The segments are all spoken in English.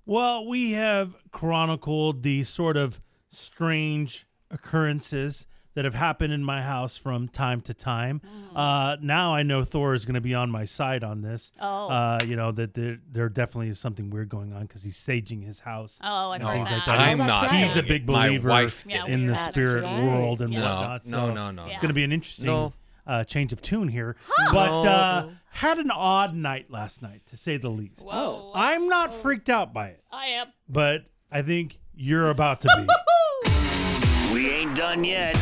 Well, we have chronicled the sort of strange occurrences that have happened in my house from time to time. Now I know Thor is going to be on my side on this. Oh. That there definitely is something weird going on because he's staging his house. Oh, I've heard things that. like that. I'm not. He's a big believer My wife in the That's spirit right. world and Yeah. whatnot. No. It's going to be an interesting change of tune here. Huh. But had an odd night last night, to say the least. Whoa. I'm not freaked out by it, I am. but I think you're about to be. We ain't done yet.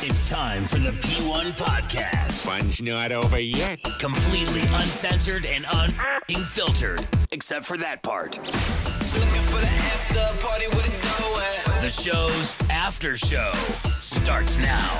It's time for the P1 podcast. Fun's not over yet. Completely uncensored and unfiltered, except for that part. Looking for the after party with it going. The show's after show starts now.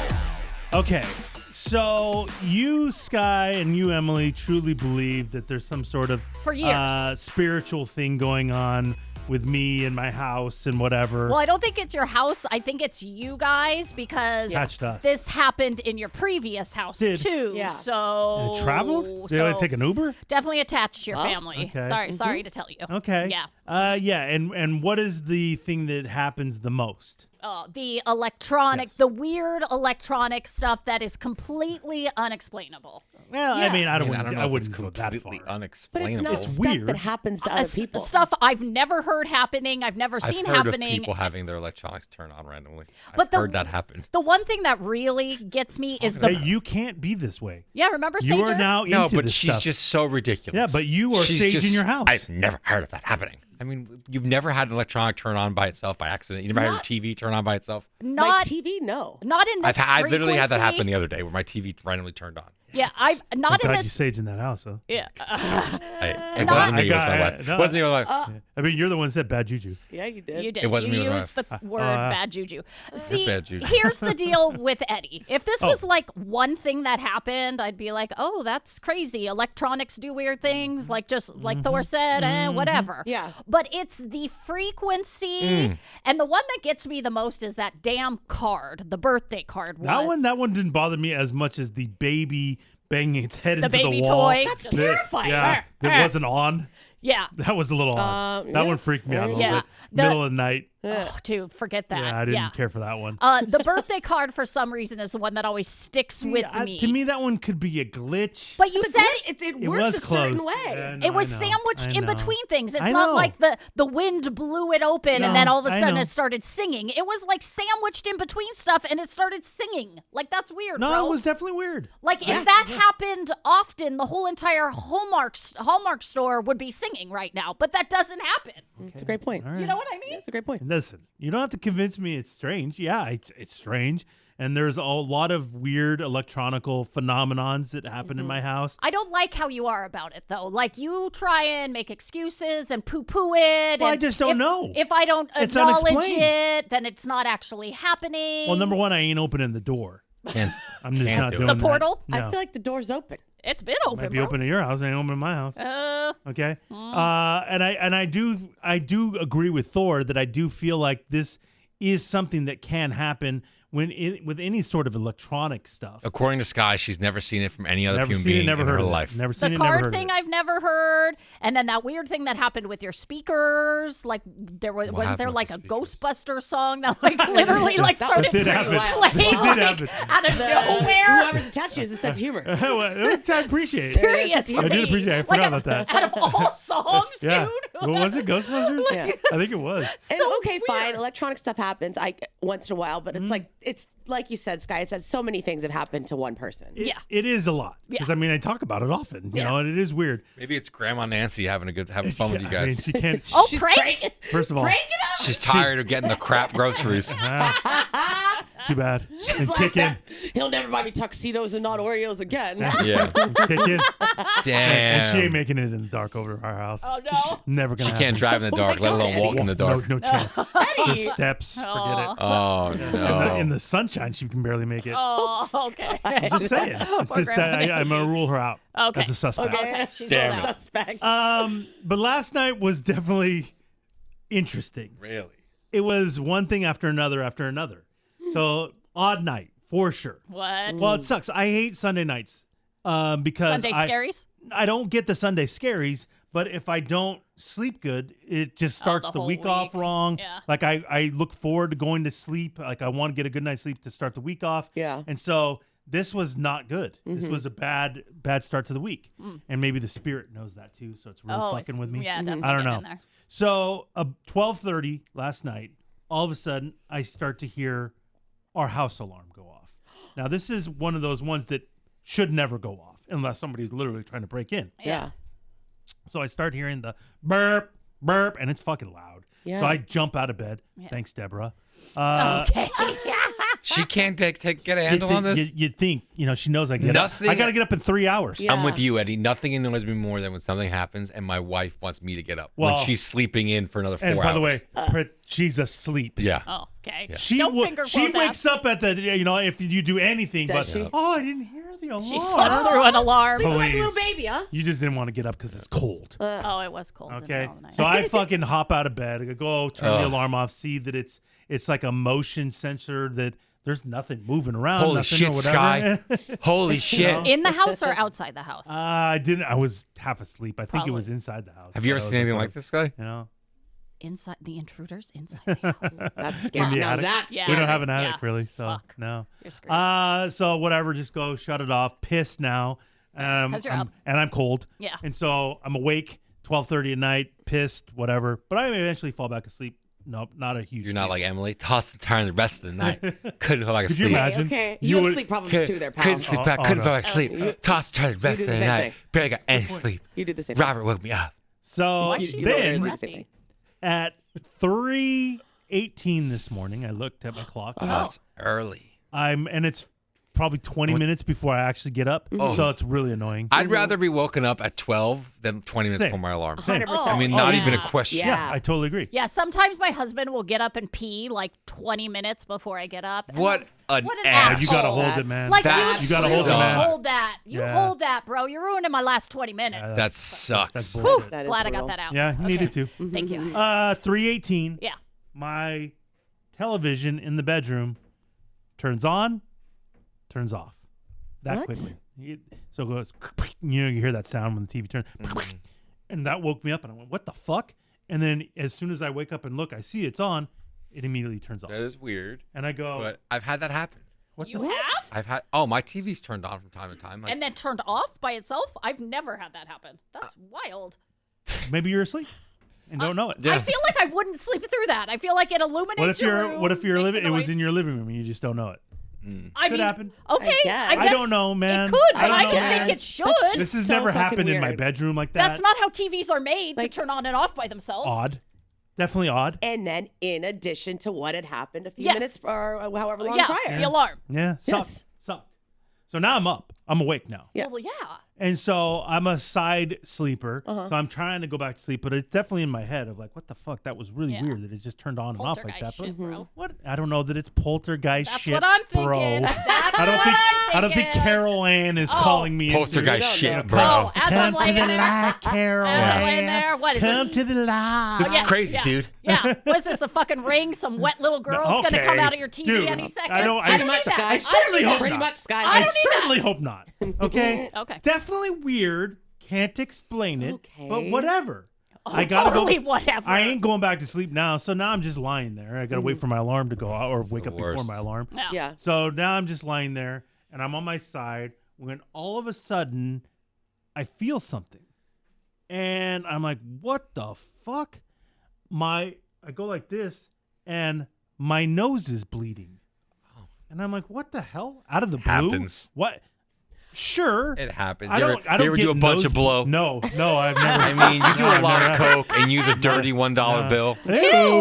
Okay, so you, Sky, and you, Emily, truly believe that there's some sort of For years. spiritual thing going on with me and my house and whatever. Well, I don't think it's your house. I think it's you guys because Touched us. this happened in your previous house too. Yeah. So It traveled? Did I take an Uber? Definitely attached to your family. okay. Sorry to tell you. Okay. Yeah. Yeah, and what is the thing that happens the most? The electronic, Yes. the weird electronic stuff that is completely unexplainable. Well, Yeah. I mean, I know if it's wouldn't go that completely far. But unexplainable. it's not It's stuff weird. that happens to other people. Stuff I've never heard happening. I've never I've seen heard happening. of people having their electronics turn on randomly. But I've heard that happen. The one thing that really gets me is Hey, you can't be this way. remember You Sager? are now No, into but this she's stuff. just so ridiculous. Yeah, but you are She's staging just- your house. I've never heard of that happening. I mean, you've never had an electronic turn on by itself by accident. You never had your TV turn on by itself. My not TV, no. not in this I literally had that frequency. happen the other day where my TV randomly turned on. Yeah, I've I'm not in glad you this. staged in that house, huh? Yeah. Hey, it Not- wasn't me. It was I my got- wife. no. It wasn't me. It was my wife. I mean, you're the one that said bad juju. Yeah, you did. You did. It wasn't you me, it was used the word bad juju. See, bad juju. here's the deal with Eddie. If this was like one thing that happened, I'd be like, oh, that's crazy. Electronics do weird things, like just like Thor said, whatever. Yeah. But it's the frequency, and the one that gets me the most is that damn card, the birthday card one. That one didn't bother me as much as the baby banging its head into baby the wall. toy. That's The- terrifying. Yeah, it wasn't on. Yeah. That was a little odd. That yeah. one freaked me out a little Yeah. bit. The- Middle of the night. Oh, dude, forget that. Yeah, I didn't care for that one. The birthday card, for some reason, is the one that always sticks with me. To me, that one could be a glitch. But you The said glitch, it It works was a certain closed. way. Yeah, no, it was I know. sandwiched I in know. between things. It's I not know. like the wind blew it open and then No, all of a I sudden know. it started singing. It was like sandwiched in between stuff and it started singing. Like, that's weird, No, bro. it was definitely weird. Like, if that happened often, the whole entire Hallmark store would be singing right now. But that doesn't happen. It's a great point. All right. You know what I mean? That's a great point. Listen, you don't have to convince me it's strange. Yeah, it's strange. And there's a lot of weird electronical phenomenons that happen in my house. I don't like how you are about it, though. Like, you try and make excuses and poo-poo it. Well, I and just don't know. If I don't It's acknowledge unexplained. it, then it's not actually happening. Well, number one, I ain't opening the door. Can't, I'm just can't not do doing it. The that. portal? No. I feel like the door's open. It's been open, Might be bro. open at your house. I ain't open at my house. Okay. And I do agree with Thor that I do feel like this is something that can happen with any sort of electronic stuff. According to Sky, she's never seen it from any other Never human seen it, being never in heard her of it. life. Never The seen it, never card heard thing of it. I've never heard, and then that weird thing that happened with your speakers. Like, wasn't happened there with like the a speakers? Ghostbuster song that like literally like That started did happen. playing It did like, happen. out of nowhere? Whoever's attached to you has a sense of humor. Well, I appreciate it. Seriously, I did appreciate it. I forgot about that. Out of all songs, Yeah. dude. What was it? Ghostbusters? Yeah. I think it was. And So okay, weird. fine. Electronic stuff happens once in a while, but it's like you said, Sky. It says so many things have happened to one person. Yeah. It is a lot. Because, Yeah. I mean, I talk about it often, you know, and it is weird. Maybe it's Grandma Nancy having fun with you I guys. mean, she can't. Oh, She's pranks! First of all, Crank it up. She's tired of getting the crap groceries. too bad. She's And like kick in. that. He'll never buy me tuxedos and not Oreos again. Yeah. Kick in. And she ain't Damn. making it in the dark over our house. Oh no! Never gonna She happen. can't drive in the dark, let alone walk in the dark. No chance. Eddie. There's steps. Forget it. Oh, no. In the sunshine, she can barely make it. Oh, okay. I'm just saying. It's Poor just that Grandma I'm going to rule her out Okay. as a suspect. Okay, she's a Damn it. suspect. But last night was definitely interesting. Really? It was one thing after another after another. So, odd night, for sure. What? Well, it sucks. I hate Sunday nights because Sunday scaries? I don't get the Sunday scaries, But if I don't sleep good, it just starts the the whole week off week. wrong. Yeah. Like I look forward to going to sleep. Like I want to get a good night's sleep to start the week off. Yeah. And so this was not good. This was a bad start to the week. And maybe the spirit knows that too. So it's really fucking with me. Yeah, definitely. I don't get know. in there. So 12:30 last night, all of a sudden I start to hear our house alarm go off. Now this is one of those ones that should never go off unless somebody's literally trying to break in. Yeah. So I start hearing the burp, burp, and it's fucking loud. Yeah. So I jump out of bed. Thanks, Deborah. Okay. She can't get a handle on this. You'd think, she knows I get up. Nothing- I got to get up in 3 hours. Yeah. I'm with you, Eddie. Nothing annoys me more than when something happens and my wife wants me to get up Well, when she's sleeping in for another 4 And hours. by the way, she's asleep. yeah. Oh, okay. She Don't finger she quote that. wakes up at the, if you do anything, Does but, she? oh, I didn't hear the alarm. She slept through an alarm. Sleeping like a little Please. baby, huh? You just didn't want to get up because it's cold. Oh, it was cold. in the Okay. middle of the night. So I fucking hop out of bed. I go turn the Ugh. alarm off, see that it's like a motion sensor that there's nothing moving around. Holy nothing shit, or whatever. Sky. Holy shit. In the house or outside the house? I didn't. I was half asleep. I think Probably. it was inside the house. Have you but ever I was seen anything oh, like this, guy? You know, Inside the intruders inside the house. That's In scary. the Now attic. that's Yeah. we scary. don't have an attic Yeah. really, so Fuck. no. You're screwed. So whatever, just go shut it off. Pissed now. 'Cause you're up. And I'm cold. Yeah. And so I'm awake, 12:30 at night, pissed, whatever. But I eventually fall back asleep. Nope, not a huge. You're not deal. like Emily. Toss and turn the rest of the night. Couldn't fall back Could you asleep. imagine? Okay. You You have would- sleep problems too there, pal. Couldn't sleep back. Couldn't no. fall back asleep. Toss and turn the rest do of the the same night. thing. Barely got any sleep. You do the same Robert woke me up. So Why she's so then weird. so do the same messy? thing. at 3:18 this morning, I looked at my clock. Oh, that's early. And it's probably 20 minutes before I actually get up. Oh. So it's really annoying. I'd rather be woken up at 12 than 20 minutes Same. before my alarm. 100%. I mean, Oh, not yeah. even a question. Yeah. I totally agree. Yeah, sometimes my husband will get up and pee like 20 minutes before I get up. And What an What an ass. You got to asshole. hold it, That's- man. Like, That dude, You gotta hold it, you man. hold that. You Yeah. hold that, bro. You're ruining my last 20 minutes. Yeah, That sucks. That's Whew, bullshit. That is glad I got brutal. that out. Yeah, you needed to. Thank you. 3:18. Yeah. My television in the bedroom turns on, turns off. That What? quickly. So it goes, you hear that sound when the TV turns. And that woke me up and I went, what the fuck? And then as soon as I wake up and look, I see it's on, it immediately turns off. That is weird. And I go, But I've had that happen. what You the have? My TV's turned on from time to time. Like, And then turned off by itself? I've never had that happen. That's wild. Maybe you're asleep and don't know it. Yeah. I feel like I wouldn't sleep through that. I feel like it illuminates What if your you're room, what if you're makes living a it was noise. in your living room and you just don't know it? I Could mean, happen. Okay, I guess. I guess don't know, man. It could, I but don't I know, don't man. think it should. That's just This has so never fucking happened in my weird. bedroom like that. That's not how TVs are made Like- to turn on and off by themselves. Odd. Definitely odd. And then, in addition to what had happened a few Yes. minutes or however long Yeah, prior. the alarm. Yeah, Yes. sucked. So now I'm up. I'm awake now. Yeah. Well, yeah. And so I'm a side sleeper. Uh-huh. So I'm trying to go back to sleep, but it's definitely in my head of like, what the fuck? That was really Yeah. weird that it just turned on and off like Poltergeist that. But shit, bro. what? I don't know that it's poltergeist That's shit, what I'm thinking. bro. That's I don't what think I'm I don't think thinking. Carol Ann is Oh. calling me. Poltergeist don't shit, know. bro. Oh, as I'm Come to laying the there. light, Carol As I'm laying Ann. there. What is Come this? to the light. This is crazy, yeah, dude. Yeah. Was this a fucking ring? Some wet little girl's going to come okay. out of your TV Dude, any second? I don't- I I don't don't Pretty need much, that. Sky. I certainly hope Pretty not. much, Sky. I I don't need certainly hope not. Okay. Okay. Definitely weird. Can't explain it. Okay. But whatever. Oh, I gotta totally go. whatever. I ain't going back to sleep now. So now I'm just lying there. I gotta wait for my alarm to go out or wake the up before worst. my alarm. Yeah. Yeah. So now I'm just lying there and I'm on my side when all of a sudden I feel something. And I'm like, what the fuck? I go like this and my nose is bleeding. And I'm like, what the hell? Out of the blue? Happens. What? Sure. It happens. I You don't. ever, I don't you ever get do a bunch nose- of blow? No, I've never. I mean, you do No, a I've lot never of had- coke and use a dirty $1 bill. Ew.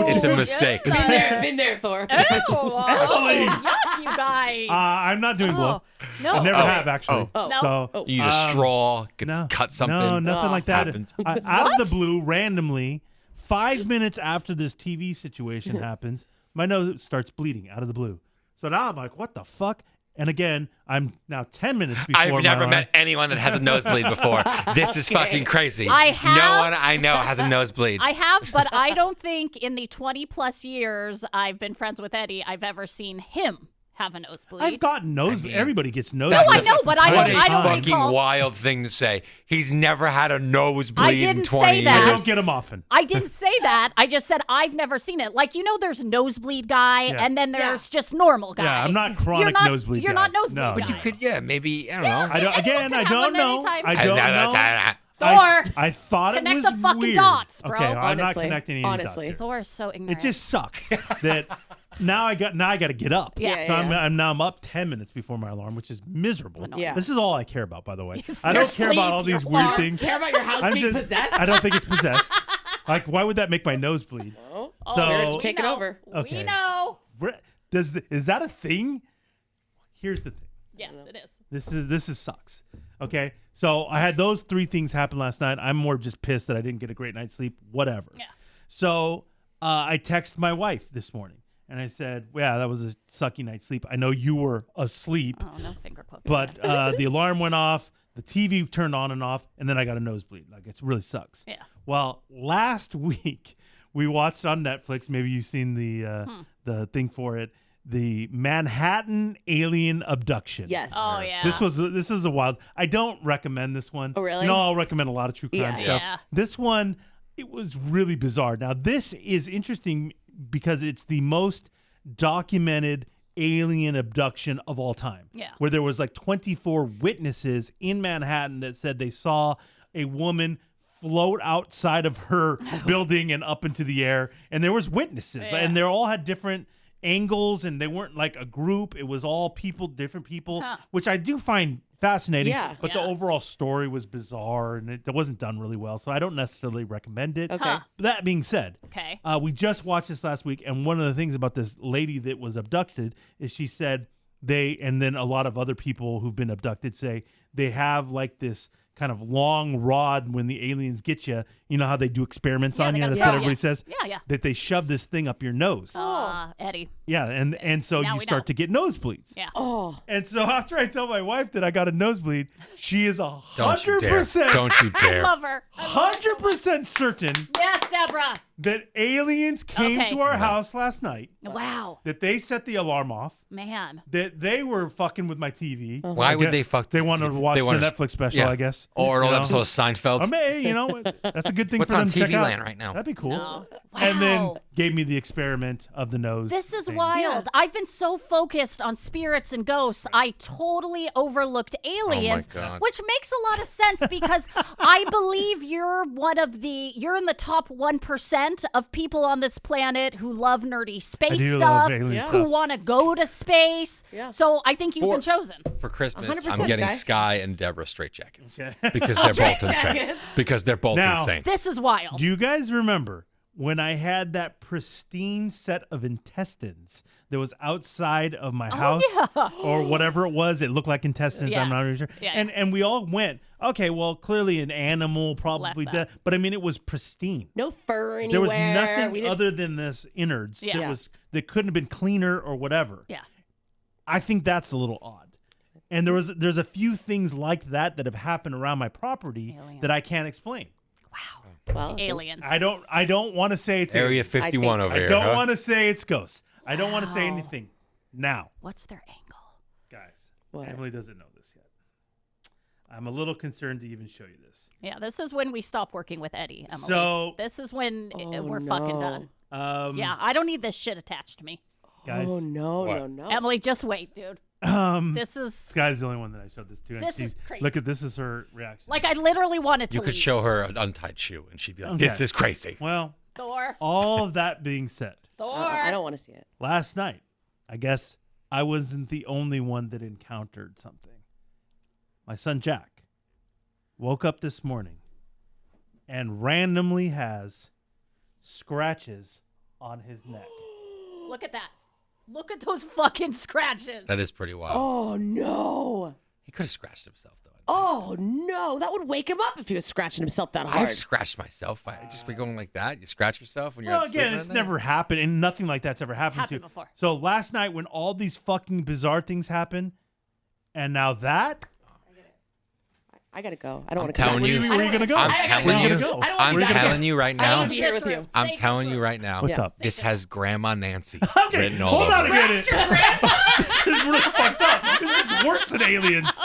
It's a mistake. Yeah. Been there, Thor. Ew, oh, Emily. yuck, you guys. I'm not doing blow. no. I never Oh. have actually. Oh. No. So You use a straw, no, cut something. No, nothing like that. Happens. Out of the blue, randomly, 5 minutes after this TV situation happens, my nose starts bleeding out of the blue. So now I'm like, what the fuck? And again, I'm now 10 minutes before I've my never alarm. met anyone that has a nosebleed before. This is fucking crazy. I have- No one I know has a nosebleed. I have, but I don't think in the 20 plus years I've been friends with Eddie, I've ever seen him have a nosebleed. I've gotten nosebleed. Everybody gets nosebleed. No, I know, but I What don't. a I don't fucking recall. wild thing to say. He's never had a nosebleed I in didn't 20 say that. I years. don't get them often. I didn't say that. I just said I've never seen it. Like, there's nosebleed guy, Yeah. and then there's just normal guy. Yeah, I'm not chronic You're not, nosebleed You're guy. not nosebleed No. guy. But you could, maybe, I don't know. I don't. Again, I have don't one know. anytime. I don't know. Thor, I thought it connect was the fucking weird. dots, bro. Okay, I'm not Honestly. connecting any Honestly. dots. Thor is so ignorant. It just sucks that now I got to get up. Yeah. So I'm up 10 minutes before my alarm, which is miserable. Yeah. This is all I care about, by the way. Yes, I your don't care about all sleep, these your weird alarm. things. Care about your house I'm being just- possessed? I don't think it's possessed. Like, why would that make my nose bleed? Oh, So- it's We taken know. over. Okay. We know. Is that a thing? Here's the thing. Yes, it is. This is sucks. Okay, so I had those 3 things happen last night. I'm more just pissed that I didn't get a great night's sleep. Whatever. Yeah. So I texted my wife this morning and I said, "Yeah, that was a sucky night's sleep. I know you were asleep, Oh, no finger quotes. but the alarm went off, the TV turned on and off, and then I got a nosebleed. Like, it really sucks." Yeah. Well, last week we watched on Netflix. Maybe you've seen the thing for it. The Manhattan alien abduction. Yes. Oh, yeah. This is a wild. I don't recommend this one. Oh, really? I'll recommend a lot of true crime Yeah. stuff. Yeah. This one, it was really bizarre. Now, this is interesting because it's the most documented alien abduction of all time. Yeah. Where there was like 24 witnesses in Manhattan that said they saw a woman float outside of her building and up into the air, and there was witnesses, Yeah. and they all had different angles, and they weren't like a group. It was all people, different people, which I do find fascinating. Yeah. But the overall story was bizarre, and it wasn't done really well, so I don't necessarily recommend it. Okay. Huh. That being said, Okay. we just watched this last week, and one of the things about this lady that was abducted is she said and then a lot of other people who've been abducted say they have like this kind of long rod when the aliens get you. You know how they do experiments on they you? gotta That's throw what you. everybody says? Yeah. That they shove this thing up your nose. Eddie. Yeah, and so Now you we start know. to get nosebleeds. Yeah. Oh, And so after I tell my wife that I got a nosebleed, she is Don't you dare. 100%, Don't you I dare. love her. 100% certain Yes, Deborah. that aliens came Okay. to our house last night, Wow. that they set the alarm off, Man. that they were fucking with my TV. Why would they fuck? They wanted to watch the Netflix special, yeah. I guess. Or an You old know? episode of Seinfeld. I mean, that's a good thing What's for them on to check TV out. Land right now? That'd be cool. No. And then Wow. gave me the experiment of the nose. This is thing. wild. I've been so focused on spirits and ghosts, I totally overlooked aliens, God. which makes a lot of sense because I believe you're in the top 1% of people on this planet who love nerdy space do stuff, love alien who stuff. want to go to space. Yeah. So I think you've been chosen. For Christmas, 100% I'm getting Sky. Sky and Deborah straight jackets Okay. because they're both insane. jackets. Because they're both Now- insane. This is wild. Do you guys remember when I had that pristine set of intestines that was outside of my house or whatever it was? It looked like intestines. I'm not Yes. really sure. Yeah, And we all went, okay, well, clearly an animal probably Left did. But I mean, it was pristine. no fur anywhere. There was We nothing didn't- other than this innards Yeah. that couldn't have been cleaner or whatever. Yeah. I think that's a little odd. And there's a few things like that have happened around my property Aliens. that I can't explain. Well, Aliens. I don't want to say it's Area aliens. 51 over I here. don't huh? want to say it's ghosts. I don't want to say Wow. anything now, What's their angle? guys. What? Emily doesn't know this yet. I'm a little concerned to even show you this. Yeah, this is when we stop working with Eddie, Emily. So- this is when Oh, we're fucking no. done. Yeah, I don't need this shit attached to me. Guys. Oh no, What? no, no. Emily, just wait, dude. This is Sky's the only one that I showed this to. And This she's, is crazy. Look at this is her reaction. like I literally wanted to You could leave. show her an untied shoe, and she'd be like, Okay. "This is crazy." Well, Thor. all of that being said, Thor. I don't want to see it. last night, I guess I wasn't the only one that encountered something. My son Jack woke up this morning and randomly has scratches on his neck. Look at that. Look at those fucking scratches. That is pretty wild. Oh no. He could have scratched himself though. Oh no. That would wake him up if he was scratching himself that hard. I've scratched myself. I just be going like that. You scratch yourself when you're. Well, out again, sleeping it's at night? never happened, and nothing like that's ever happened Happened to. before. So last night, when all these fucking bizarre things happen, and now that, I gotta go. I don't want to telling come you- back. Where are you gonna go? I'm I telling gotta you. go. I don't wanna I'm be back telling there. you right I don't now. wanna be here with you. I'm telling you right now. What's up? This has Grandma Nancy Okay, written all hold over on a it. minute. This is really fucked up. This is worse than aliens.